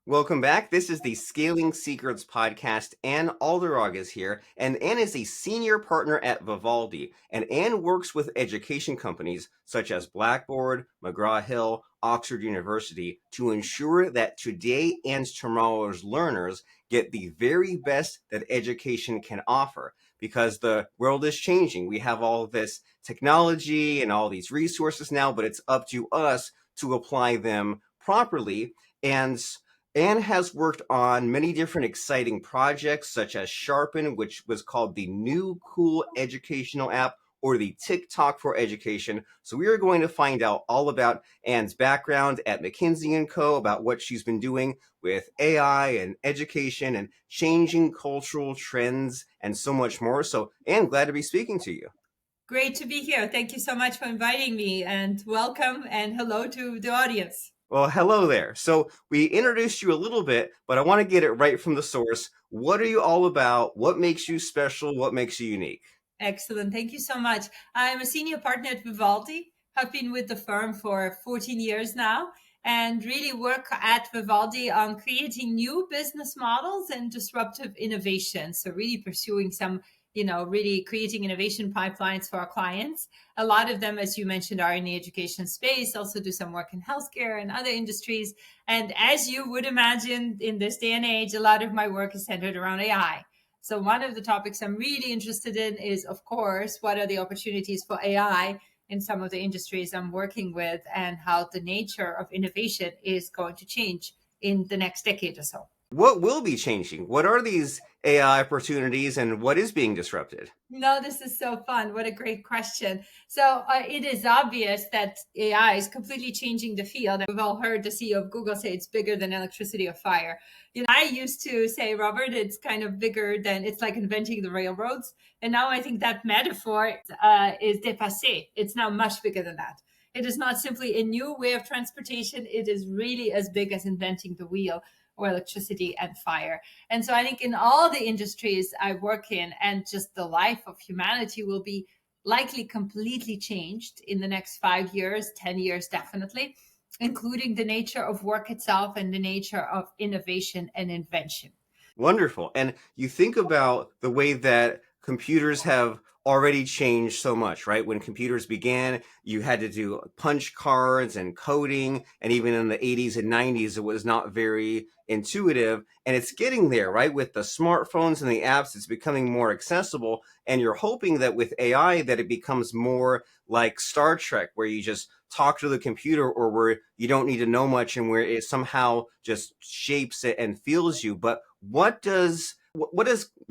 Welcome back. This is the Scaling Secrets podcast. Ann Olderog is here, and Ann is a senior partner at Vivaldi. And Ann works with education companies such as Blackboard, McGraw-Hill, Oxford University to ensure that today and tomorrow's learners get the very best that education can offer. Because the world is changing. We have all this technology and all these resources now, but it's up to us to apply them properly. And Anne has worked on many different exciting projects, such as Sharpen, which was called the New Cool Educational App, or the TikTok for Education. So we are going to find out all about Anne's background at McKinsey & Co., about what she's been doing with AI and education and changing cultural trends and so much more. So Anne, glad to be speaking to you. Great to be here. Thank you so much for inviting me, and welcome and hello to the audience. Well, hello there. So we introduced you a little bit, but I want to get it right from the source. What are you all about? What makes you special? What makes you unique? Excellent. Thank you so much. I'm a senior partner at Vivaldi. I've been with the firm for 14 years now and really work at Vivaldi on creating new business models and disruptive innovation. So really pursuing some, really creating innovation pipelines for our clients. A lot of them, as you mentioned, are in the education space, also do some work in healthcare and other industries. And as you would imagine, in this day and age, a lot of my work is centered around AI. So one of the topics I'm really interested in is, of course, what are the opportunities for AI in some of the industries I'm working with, and how the nature of innovation is going to change in the next decade or so. What will be changing? What are these AI opportunities and what is being disrupted? No, this is so fun. What a great question. So it is obvious that AI is completely changing the field. We've all heard the CEO of Google say it's bigger than electricity or fire. I used to say, Robert, it's kind of bigger than, it's like inventing the railroads. And now I think that metaphor is dépassé. It's now much bigger than that. It is not simply a new way of transportation. It is really as big as inventing the wheel or electricity and fire. And so I think in all the industries I work in, and just the life of humanity will be likely completely changed in the next 5 years, 10 years, definitely, including the nature of work itself and the nature of innovation and invention. Wonderful. And you think about the way that computers have already changed so much, right? When computers began, you had to do punch cards and coding. And even in the 80s and 90s, it was not very intuitive. And it's getting there, right? With the smartphones and the apps, it's becoming more accessible. And you're hoping that with AI, that it becomes more like Star Trek, where you just talk to the computer, or where you don't need to know much and where it somehow just shapes it and feels you. But what does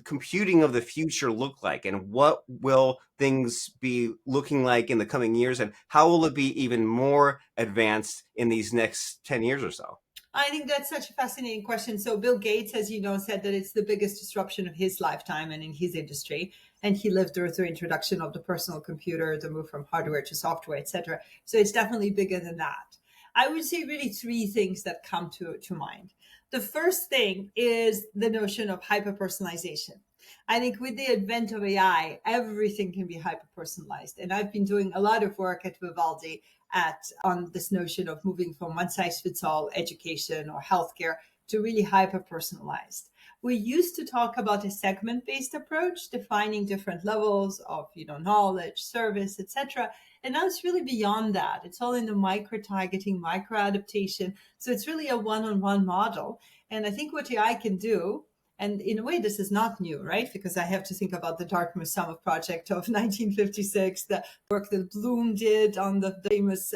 computing of the future look like, and what will things be looking like in the coming years, and how will it be even more advanced in these next 10 years or so? I think that's such a fascinating question. So Bill Gates, as you know, said that it's the biggest disruption of his lifetime and in his industry. And he lived through the introduction of the personal computer, the move from hardware to software, etc. So it's definitely bigger than that. I would say really three things that come to mind. The first thing is the notion of hyper-personalization. I think with the advent of AI, everything can be hyper-personalized. And I've been doing a lot of work at Vivaldi on this notion of moving from one size fits all education or healthcare to really hyper personalized. We used to talk about a segment based approach, defining different levels of knowledge, service, etc. And now it's really beyond that. It's all in the micro targeting, micro adaptation. So it's really a one-on-one model. And I think what AI can do, and in a way, this is not new, right? Because I have to think about the Dartmouth Summer Project of 1956, the work that Bloom did on the famous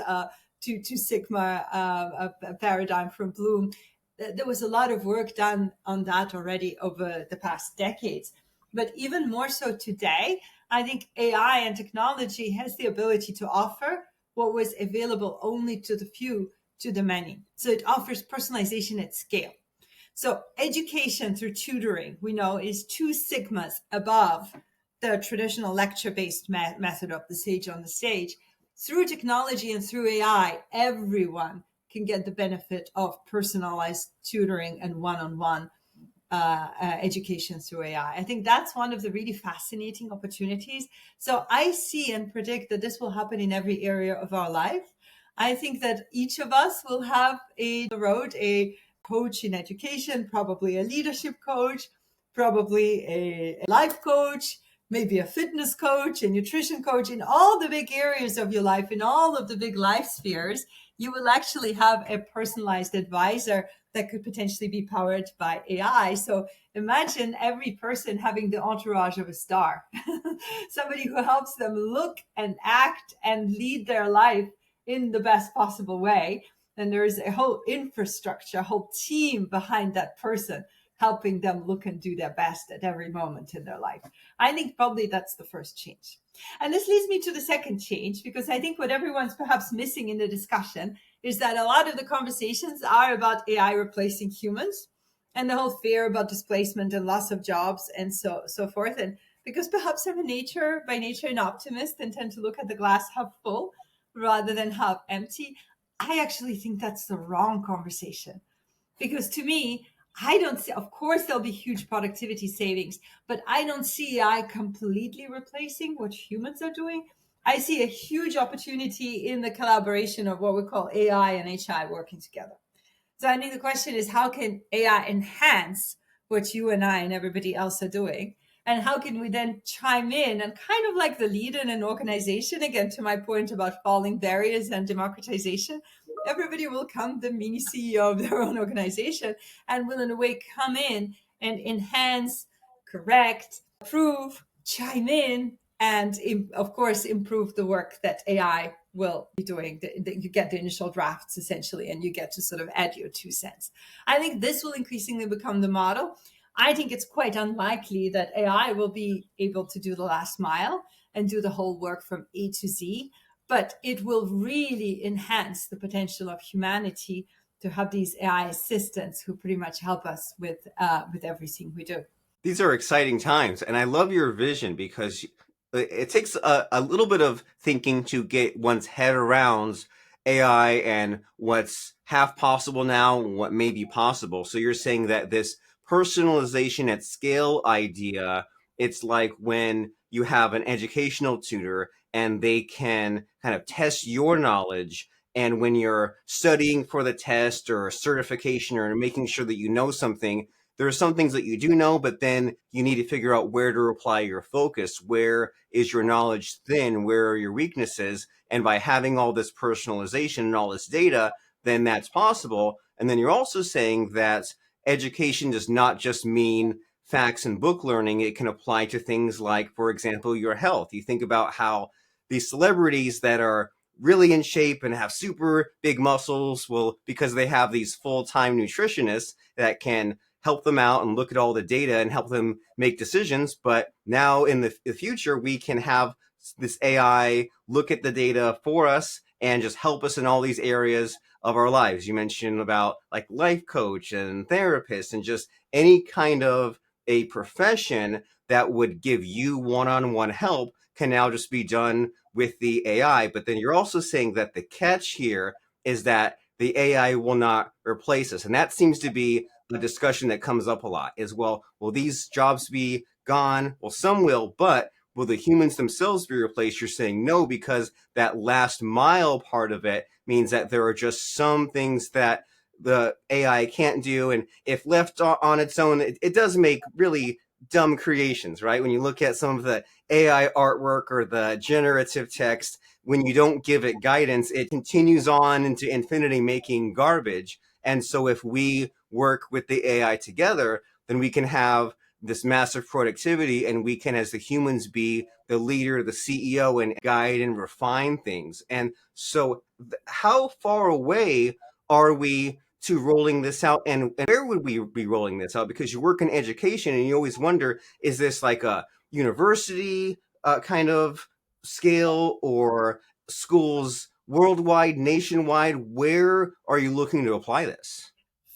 Two Sigma paradigm from Bloom. There was a lot of work done on that already over the past decades. But even more so today, I think AI and technology has the ability to offer what was available only to the few, to the many. So it offers personalization at scale. So education through tutoring, we know, is 2 sigmas above the traditional lecture-based method of the sage on the stage. Through technology and through AI, everyone can get the benefit of personalized tutoring and one-on-one education through AI. I think that's one of the really fascinating opportunities. So I see and predict that this will happen in every area of our life. I think that each of us will have a coach in education, probably a leadership coach, probably a life coach, maybe a fitness coach, a nutrition coach. In all the big areas of your life, in all of the big life spheres, you will actually have a personalized advisor that could potentially be powered by AI. So imagine every person having the entourage of a star, somebody who helps them look and act and lead their life in the best possible way. And there's a whole infrastructure, a whole team behind that person, helping them look and do their best at every moment in their life. I think probably that's the first change. And this leads me to the second change, because I think what everyone's perhaps missing in the discussion is that a lot of the conversations are about AI replacing humans, and the whole fear about displacement and loss of jobs and so forth. And because perhaps I'm by nature an optimist and tend to look at the glass half full rather than half empty, I actually think that's the wrong conversation. Because to me, I don't see, of course, there'll be huge productivity savings, but I don't see AI completely replacing what humans are doing. I see a huge opportunity in the collaboration of what we call AI and HI working together. So I think the question is, how can AI enhance what you and I and everybody else are doing? And how can we then chime in and kind of like the leader in an organization, again, to my point about falling barriers and democratization, everybody will come the mini CEO of their own organization and will in a way come in and enhance, correct, approve, chime in, and of course improve the work that AI will be doing. You get the initial drafts essentially, and you get to sort of add your 2 cents. I think this will increasingly become the model. I think it's quite unlikely that AI will be able to do the last mile and do the whole work from A to Z, but it will really enhance the potential of humanity to have these AI assistants who pretty much help us with everything we do. These are exciting times, and I love your vision because it takes a little bit of thinking to get one's head around AI and what's half possible now, what may be possible. So you're saying that this personalization at scale idea, it's like when you have an educational tutor and they can kind of test your knowledge. And when you're studying for the test or certification or making sure that you know something, there are some things that you do know, but then you need to figure out where to apply your focus. Where is your knowledge thin? Where are your weaknesses? And by having all this personalization and all this data, then that's possible. And then you're also saying that education does not just mean facts and book learning. It can apply to things like, for example, your health. You think about how these celebrities that are really in shape and have super big muscles will, because they have these full-time nutritionists that can help them out and look at all the data and help them make decisions. But now in the future, we can have this AI look at the data for us and just help us in all these areas of our lives. You mentioned about like life coach and therapist and just any kind of a profession that would give you one-on-one help can now just be done with the AI. But then you're also saying that the catch here is that the AI will not replace us. And that seems to be a discussion that comes up a lot is, well, will these jobs be gone? Well, some will, but will the humans themselves be replaced? You're saying no, because that last mile part of it means that there are just some things that the AI can't do. And if left on its own, it does make really dumb creations, right? When you look at some of the AI artwork or the generative text, when you don't give it guidance, it continues on into infinity making garbage. And so if we work with the AI together, then we can have this massive productivity and we can, as the humans, be the leader, the CEO, and guide and refine things. And so how far away are we to rolling this out, and where would we be rolling this out? Because you work in education and you always wonder, is this like a university kind of scale or schools worldwide, nationwide? Where are you looking to apply this?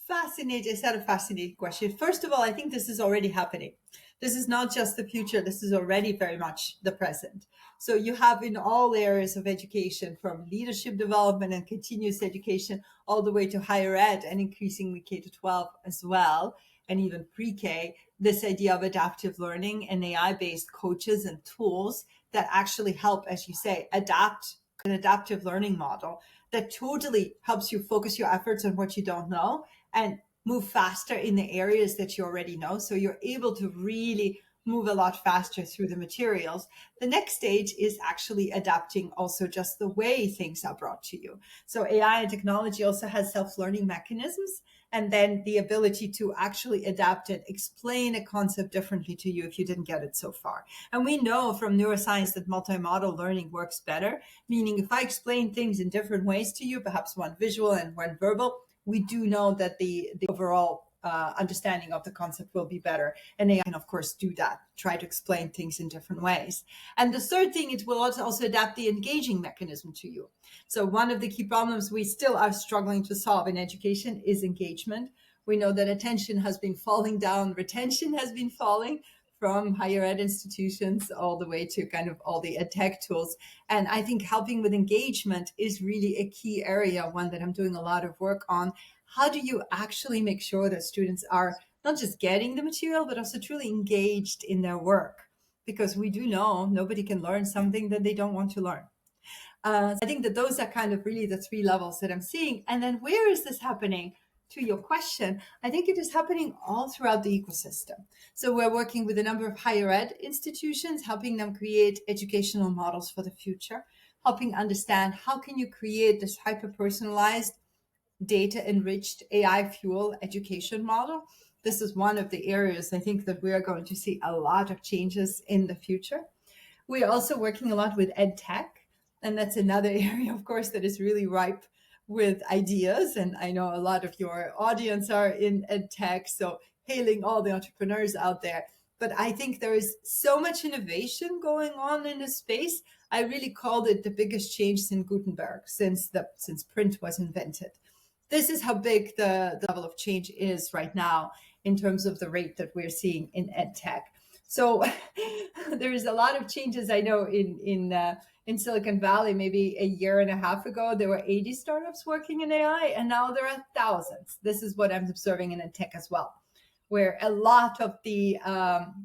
Fascinating. Is that a fascinating question? First of all, I think this is already happening. This is not just the future. This is already very much the present. So you have in all areas of education, from leadership development and continuous education, all the way to higher ed and increasingly K to 12 as well, and even pre-K, this idea of adaptive learning and AI-based coaches and tools that actually help, as you say, adapt an adaptive learning model that totally helps you focus your efforts on what you don't know and move faster in the areas that you already know. So you're able to really move a lot faster through the materials. The next stage is actually adapting also just the way things are brought to you. So AI and technology also has self-learning mechanisms, and then the ability to actually adapt and explain a concept differently to you if you didn't get it so far. And we know from neuroscience that multimodal learning works better, meaning if I explain things in different ways to you, perhaps one visual and one verbal, we do know that the overall understanding of the concept will be better. And AI can, of course, do that, try to explain things in different ways. And the third thing, it will also adapt the engaging mechanism to you. So one of the key problems we still are struggling to solve in education is engagement. We know that attention has been falling down, retention has been falling from higher ed institutions all the way to kind of all the ed tech tools. And I think helping with engagement is really a key area, one that I'm doing a lot of work on. How do you actually make sure that students are not just getting the material, but also truly engaged in their work? Because we do know nobody can learn something that they don't want to learn. So I think that those are kind of really the three levels that I'm seeing. And then where is this happening? To your question, I think it is happening all throughout the ecosystem. So we're working with a number of higher ed institutions, helping them create educational models for the future, helping understand how can you create this hyper-personalized, data-enriched, AI-fuel education model. This is one of the areas I think that we are going to see a lot of changes in the future. We're also working a lot with ed tech, and that's another area, of course, that is really ripe with ideas. And I know a lot of your audience are in ed tech, so hailing all the entrepreneurs out there. But I think there is so much innovation going on in this space. I really called it the biggest change since Gutenberg, since print was invented. This is how big the level of change is right now in terms of the rate that we're seeing in ed tech. So there's a lot of changes. I know in Silicon Valley, maybe a year and a half ago, there were 80 startups working in AI, and now there are thousands. This is what I'm observing in tech as well, where a lot of the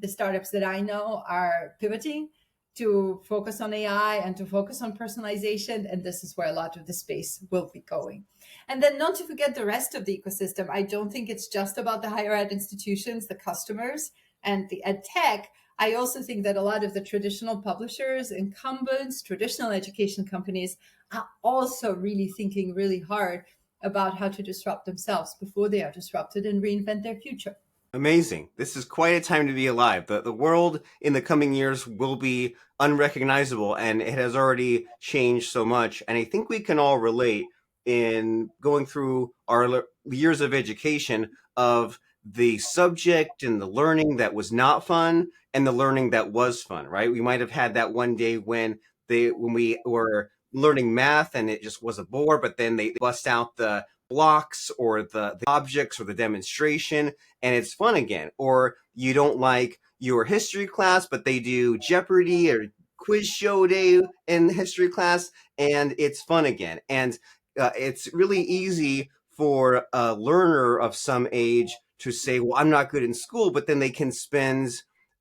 startups that I know are pivoting to focus on AI and to focus on personalization. And this is where a lot of the space will be going. And then not to forget the rest of the ecosystem. I don't think it's just about the higher ed institutions, the customers, and the ed tech. I also think that a lot of the traditional publishers, incumbents, traditional education companies are also really thinking really hard about how to disrupt themselves before they are disrupted and reinvent their future. Amazing. This is quite a time to be alive. The world in the coming years will be unrecognizable, and it has already changed so much. And I think we can all relate in going through our years of education of the subject and the learning that was not fun and the learning that was fun, right? We might have had that one day when we were learning math and it just was a bore, but then they bust out the blocks or the objects or the demonstration and it's fun again. Or you don't like your history class, but they do Jeopardy or quiz show day in history class and it's fun again. And it's really easy for a learner of some age to say, well, I'm not good in school, but then they can spend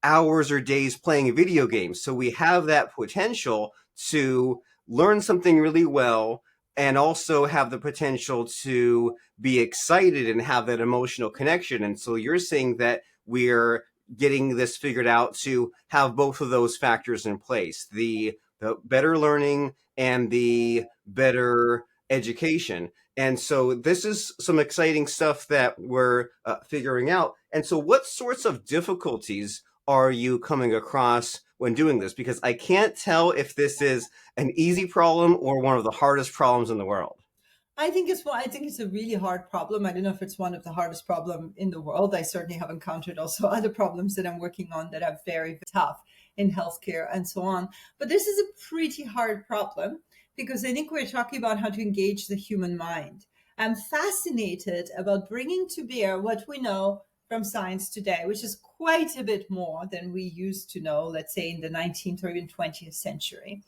hours or days playing video games. So we have that potential to learn something really well and also have the potential to be excited and have that emotional connection. And so you're saying that we're getting this figured out to have both of those factors in place, the better learning and the better education. And so this is some exciting stuff that we're figuring out. And so what sorts of difficulties are you coming across when doing this? Because I can't tell if this is an easy problem or one of the hardest problems in the world. I think it's a really hard problem. I don't know if it's one of the hardest problems in the world. I certainly have encountered also other problems that I'm working on that are very tough in healthcare and so on. But this is a pretty hard problem because I think we're talking about how to engage the human mind. I'm fascinated about bringing to bear what we know from science today, which is quite a bit more than we used to know, let's say in the 19th or even 20th century.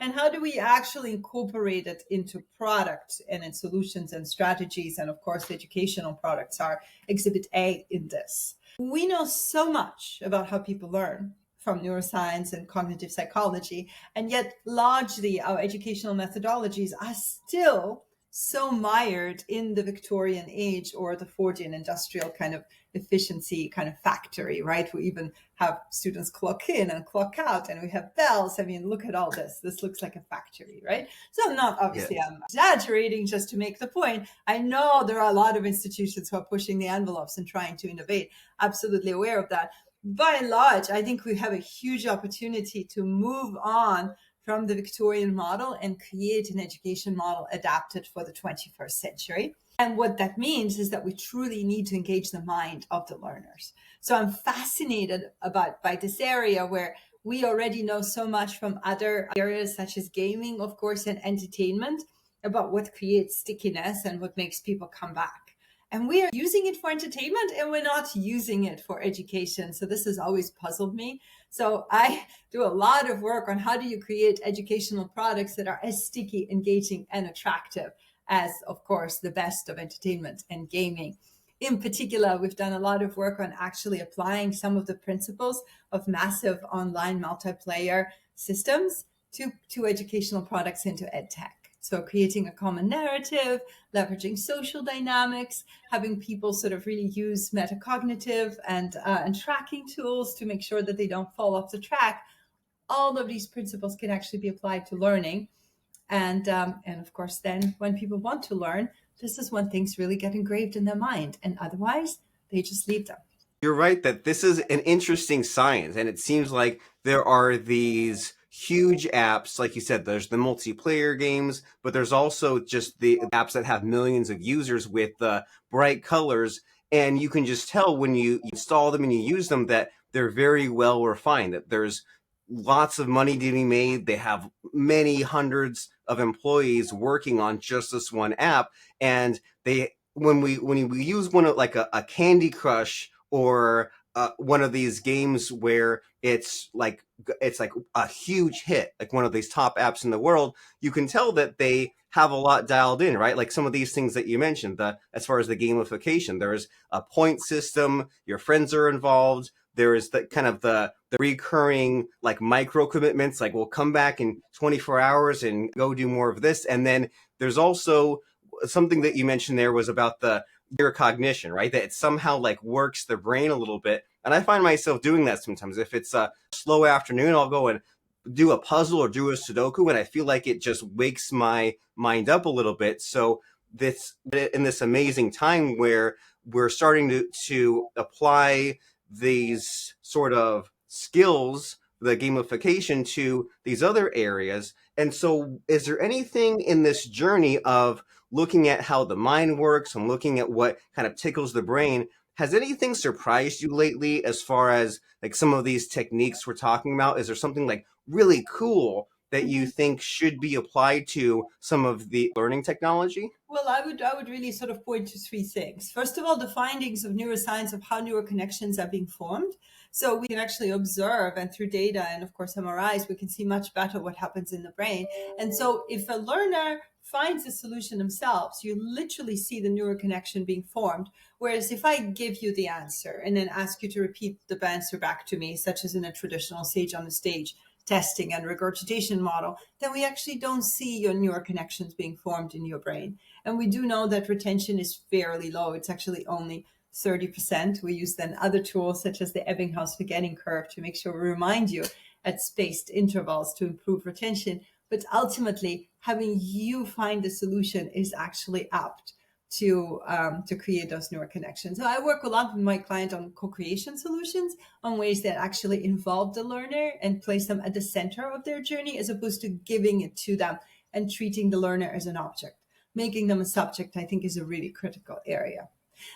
And how do we actually incorporate it into products and in solutions and strategies? And of course, the educational products are exhibit A in this. We know so much about how people learn from neuroscience and cognitive psychology, and yet largely our educational methodologies are still so mired in the Victorian age or the Fordian industrial kind of efficiency kind of factory, right? We even have students clock in and clock out, and we have bells. I mean, look at all this. This looks like a factory, right? So I'm not, obviously, Yes. I'm exaggerating just to make the point. I know there are a lot of institutions who are pushing the envelopes and trying to innovate. Absolutely aware of that. By and large, I think we have a huge opportunity to move on from the Victorian model and create an education model adapted for the 21st century. And what that means is that we truly need to engage the mind of the learners. So I'm fascinated by this area where we already know so much from other areas such as gaming, of course, and entertainment about what creates stickiness and what makes people come back. And we are using it for entertainment and we're not using it for education. So this has always puzzled me. So I do a lot of work on how do you create educational products that are as sticky, engaging, and attractive as, of course, the best of entertainment and gaming. In particular, we've done a lot of work on actually applying some of the principles of massive online multiplayer systems to educational products into edtech. So creating a common narrative, leveraging social dynamics, having people sort of really use metacognitive and tracking tools to make sure that they don't fall off the track. All of these principles can actually be applied to learning. And of course, then when people want to learn, this is when things really get engraved in their mind. And otherwise, they just leave them. You're right that this is an interesting science, and it seems like there are these huge apps. Like you said, there's the multiplayer games, but there's also just the apps that have millions of users with bright colors, and you can just tell when you install them and you use them that they're very well refined, that there's lots of money to be made. They have many hundreds of employees working on just this one app, and they when we use one of like a Candy Crush or one of these games where it's like a huge hit, like one of these top apps in the world, you can tell that they have a lot dialed in, right? Like some of these things that you mentioned, as far as the gamification, there's a point system, your friends are involved. There is the kind of the recurring like micro commitments, like we'll come back in 24 hours and go do more of this. And then there's also something that you mentioned there was about the cognition, right? That it somehow like works the brain a little bit. And I find myself doing that sometimes. If it's a slow afternoon, I'll go and do a puzzle or do a Sudoku, and I feel like it just wakes my mind up a little bit. So this in this amazing time where we're starting to apply these sort of skills, the gamification, to these other areas. And so is there anything in this journey of looking at how the mind works and looking at what kind of tickles the brain, has anything surprised you lately as far as like some of these techniques we're talking about? Is there something like really cool that you think should be applied to some of the learning technology? Well, I would really sort of point to three things. First of all, the findings of neuroscience of how neural connections are being formed. So we can actually observe, and through data and of course MRIs, we can see much better what happens in the brain. And so if a learner finds a solution themselves, you literally see the neural connection being formed. Whereas if I give you the answer and then ask you to repeat the answer back to me, such as in a traditional sage on the stage testing and regurgitation model, then we actually don't see your neural connections being formed in your brain. And we do know that retention is fairly low. It's actually only 30%. We use then other tools such as the Ebbinghaus forgetting curve to make sure we remind you at spaced intervals to improve retention. But ultimately, having you find the solution is actually apt to create those neural connections. So I work a lot with my client on co-creation solutions, on ways that actually involve the learner and place them at the center of their journey, as opposed to giving it to them and treating the learner as an object. Making them a subject, I think, is a really critical area.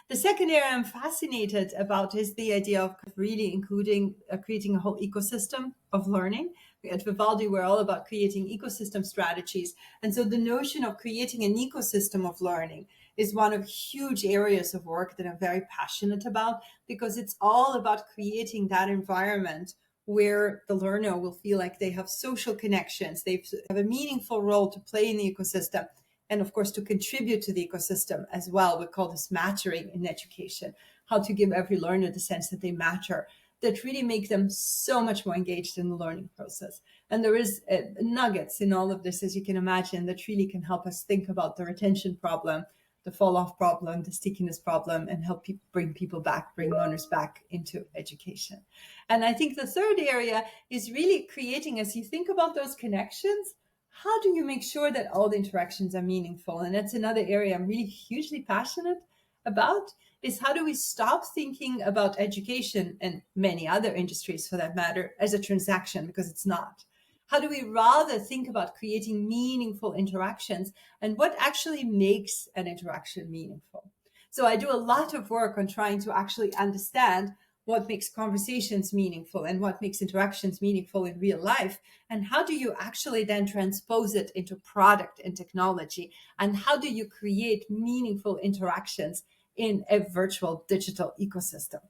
The second area I'm fascinated about is the idea of really including creating a whole ecosystem of learning. At Vivaldi, we're all about creating ecosystem strategies. And so the notion of creating an ecosystem of learning is one of huge areas of work that I'm very passionate about, because it's all about creating that environment where the learner will feel like they have social connections, they have a meaningful role to play in the ecosystem, and of course to contribute to the ecosystem as well. We call this mattering in education, how to give every learner the sense that they matter that really make them so much more engaged in the learning process. And there is nuggets in all of this, as you can imagine, that really can help us think about the retention problem, the fall off problem, the stickiness problem, and help people bring people back, bring learners back into education. And I think the third area is really creating, as you think about those connections, how do you make sure that all the interactions are meaningful? And that's another area I'm really hugely passionate about, is how do we stop thinking about education and many other industries for that matter as a transaction, because it's not. How do we rather think about creating meaningful interactions and what actually makes an interaction meaningful? So I do a lot of work on trying to actually understand what makes conversations meaningful and what makes interactions meaningful in real life. And how do you actually then transpose it into product and technology? And how do you create meaningful interactions in a virtual digital ecosystem?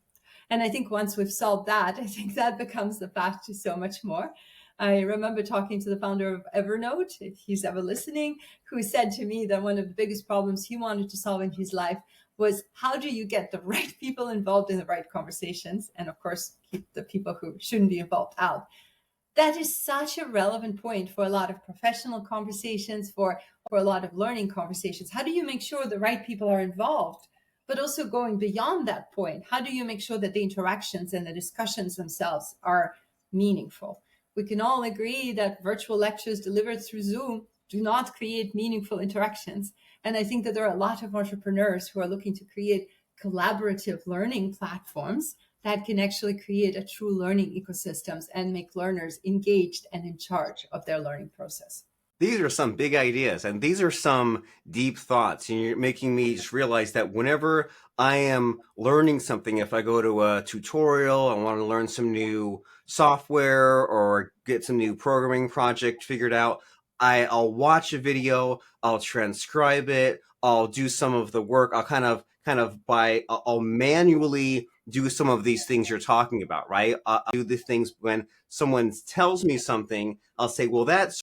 And I think once we've solved that, I think that becomes the path to so much more. I remember talking to the founder of Evernote, if he's ever listening, who said to me that one of the biggest problems he wanted to solve in his life was how do you get the right people involved in the right conversations? And of course, keep the people who shouldn't be involved out. That is such a relevant point for a lot of professional conversations, for a lot of learning conversations. How do you make sure the right people are involved? But also going beyond that point, how do you make sure that the interactions and the discussions themselves are meaningful? We can all agree that virtual lectures delivered through Zoom do not create meaningful interactions. And I think that there are a lot of entrepreneurs who are looking to create collaborative learning platforms that can actually create a true learning ecosystems and make learners engaged and in charge of their learning process. These are some big ideas and these are some deep thoughts. And you're making me just realize that whenever I am learning something, if I go to a tutorial, I want to learn some new software or get some new programming project figured out, I'll watch a video, I'll transcribe it, I'll do some of the work, I'll I'll manually do some of these things you're talking about, right? I'll do the things when someone tells me something, I'll say, well, that's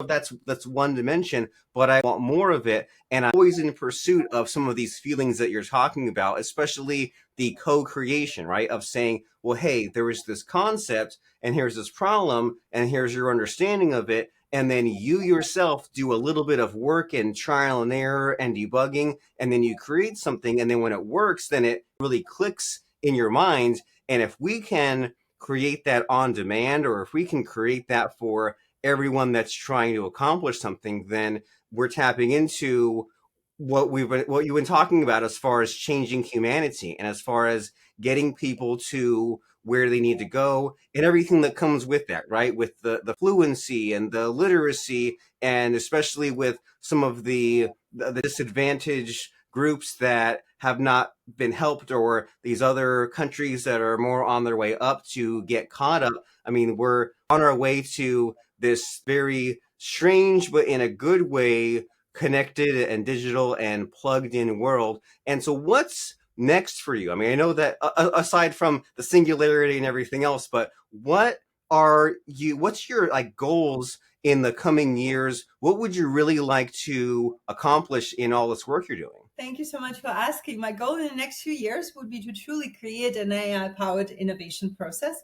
one dimension, but I want more of it. And I'm always in pursuit of some of these feelings that you're talking about, especially the co-creation, right? Of saying, well, hey, there is this concept and here's this problem and here's your understanding of it. And then you yourself do a little bit of work and trial and error and debugging, and then you create something. And then when it works, then it really clicks in your mind. And if we can create that on demand, or if we can create that for everyone that's trying to accomplish something, then we're tapping into what you've been talking about as far as changing humanity and as far as getting people to where they need to go and everything that comes with that, right? With the fluency and the literacy, and especially with some of the disadvantaged groups that have not been helped, or these other countries that are more on their way up to get caught up. I mean, we're on our way to this very strange, but in a good way, connected and digital and plugged in world. And so what's next for you? I mean, I know that aside from the singularity and everything else, but what's your like goals in the coming years? What would you really like to accomplish in all this work you're doing? Thank you so much for asking. My goal in the next few years would be to truly create an AI-powered innovation process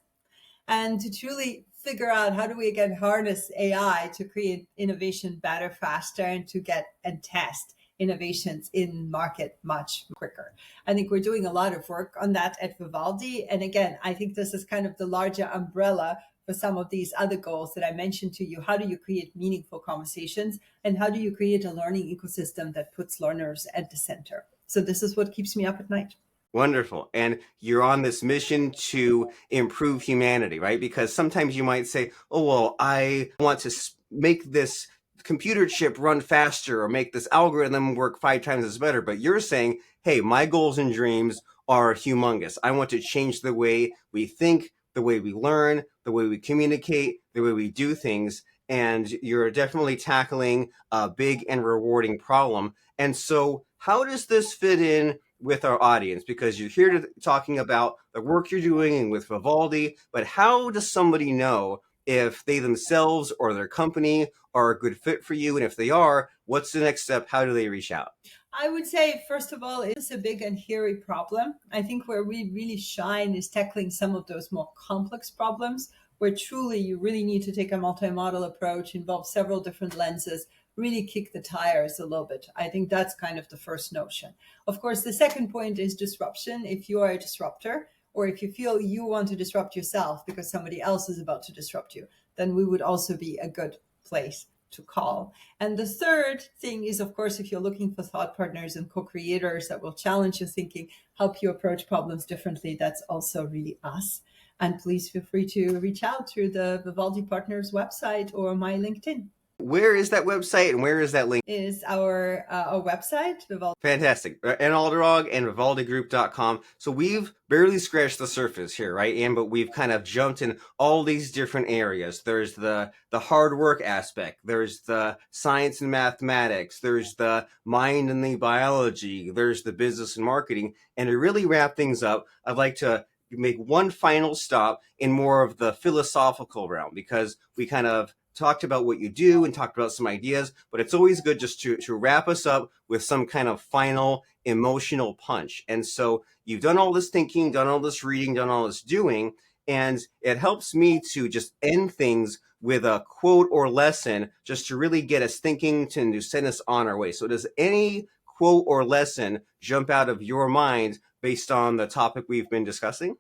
and to truly figure out how do we again harness AI to create innovation better, faster, and to get and test innovations in market much quicker. I think we're doing a lot of work on that at Vivaldi. And again, I think this is kind of the larger umbrella for some of these other goals that I mentioned to you. How do you create meaningful conversations? And how do you create a learning ecosystem that puts learners at the center? So this is what keeps me up at night. Wonderful. And you're on this mission to improve humanity, right? Because sometimes you might say, oh, well, I want to make this computer chip run faster or make this algorithm work 5 times as better. But you're saying, hey, my goals and dreams are humongous. I want to change the way we think, the way we learn, the way we communicate, the way we do things. And you're definitely tackling a big and rewarding problem. And so how does this fit in with our audience? Because you're here talking about the work you're doing and with Vivaldi, but how does somebody know if they themselves or their company are a good fit for you? And if they are, what's the next step? How do they reach out? I would say, first of all, it's a big and hairy problem. I think where we really shine is tackling some of those more complex problems where truly you really need to take a multi-model approach, involve several different lenses, really kick the tires a little bit. I think that's kind of the first notion. Of course, the second point is disruption. If you are a disruptor, or if you feel you want to disrupt yourself because somebody else is about to disrupt you, then we would also be a good place to call. And the third thing is, of course, if you're looking for thought partners and co-creators that will challenge your thinking, help you approach problems differently, that's also really us. And please feel free to reach out through the Vivaldi Partners website or my LinkedIn. Where is that website and where is that link? Is our website, Vivaldi. Fantastic. And Olderog and vivaldigroup.com. So we've barely scratched the surface here, right, Anne? But we've kind of jumped in all these different areas. There's the hard work aspect. There's the science and mathematics. There's the mind and the biology. There's the business and marketing. And to really wrap things up, I'd like to make one final stop in more of the philosophical realm, because we kind of talked about what you do and talked about some ideas, but it's always good just to wrap us up with some kind of final emotional punch. And so you've done all this thinking, done all this reading, done all this doing, and it helps me to just end things with a quote or lesson just to really get us thinking, to send us on our way. So does any quote or lesson jump out of your mind based on the topic we've been discussing?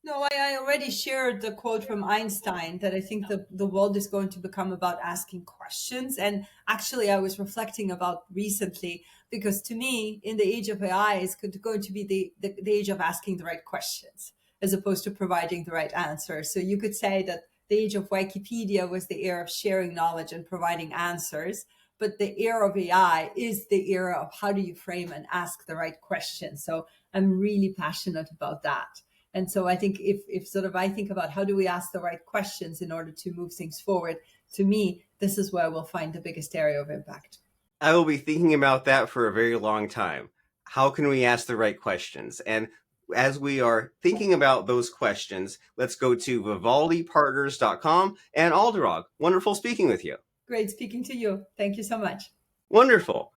No, I already shared the quote from Einstein that I think the world is going to become about asking questions. And actually, I was reflecting about recently, because to me, in the age of AI, it's going to be the age of asking the right questions as opposed to providing the right answers. So you could say that the age of Wikipedia was the era of sharing knowledge and providing answers. But the era of AI is the era of how do you frame and ask the right questions. So I'm really passionate about that. And so I think if sort of I think about how do we ask the right questions in order to move things forward, to me, this is where we'll find the biggest area of impact. I will be thinking about that for a very long time. How can we ask the right questions? And as we are thinking about those questions, let's go to vivaldipartners.com and Alderog. Wonderful speaking with you. Great speaking to you. Thank you so much. Wonderful.